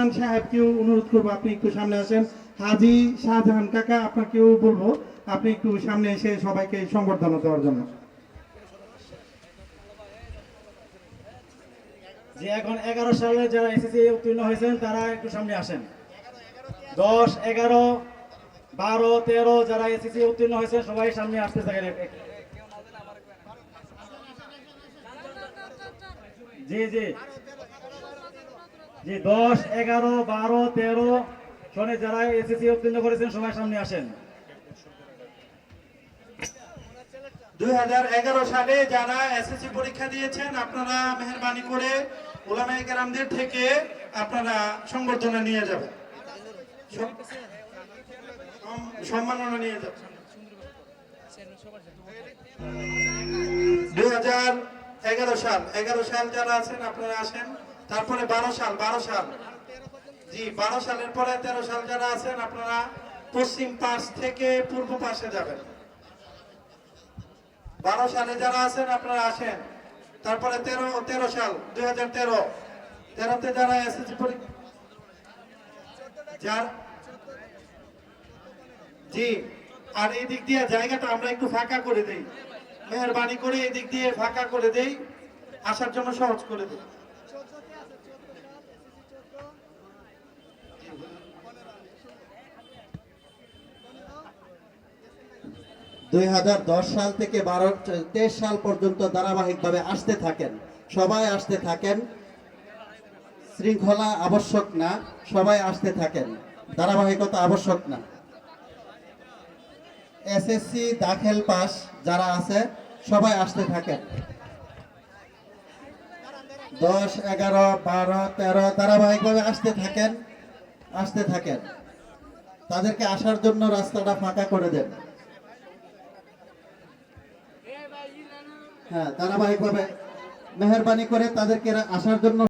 সাহেবকেও অনুরোধ করবো আপনি একটু সামনে আসেন। হাজী শাহজাহান কাকা আপনাকেও বলবো আপনি একটু সামনে এসে সবাইকে সংবর্ধনা দেওয়ার জন্য। যে এখন 11 সালে যারা এসএসসি উত্তীর্ণ হয়েছেন তারা একটু সামনে আসেন। 10, 11, 12, 13 যারা এসএসসি উত্তীর্ণ হয়েছেন সবাই সামনে আসতে থাকেন। জি জি জি 10, 11, 12, 13 সনে যারা এসএসসি উত্তীর্ণ করেছেন সবাই সামনে আসেন। 2011 সালে যারা এসএসসি পরীক্ষা দিয়েছেন আপনারা মেহেরবানি করে উলামায়ে কেরামদের থেকে আপনারা সংবর্ধনা নিয়ে যাবেন, সম্মাননা নিয়ে যাবেন। 2011 সাল 11 সাল যারা আছেন আপনারা আসেন। তারপরে 12 সাল জি 12 সালের পরে 13 সাল যারা আছেন আপনারা পশ্চিম পাশ থেকে পূর্ব পাশে যাবেন। 12 সালে যারা আছেন আপনারা আসেন। তারপরে 13 সাল 2013 তে যারা এসএসসি পরীক্ষা জি আর এই দিক দিয়ে জায়গাটা আমরা একটু ফাঁকা করে দেই, মেহেরবানি করে এই দিক দিয়ে ফাঁকা করে দেই, আসার জন্য সহজ করে দেই। 2010 সাল থেকে 23 সাল পর্যন্ত ধারাবাহিকভাবে আসতে থাকেন, সবাই আসতে থাকেন। শৃঙ্খলা আবশ্যক না, সবাই আসতে থাকেন, ধারাবাহিকতা আবশ্যক না। এসএসসি দাখিল পাস যারা আছে সবাই আসতে থাকেন। 10, 11, 12, 13 ধারাবাহিকভাবে আসতে থাকেন। তাদেরকে আসার জন্য রাস্তাটা ফাঁকা করে দেন। হ্যাঁ, ধারাবাহিকভাবে মেহেরবানি করে তাদেরকে আসার জন্য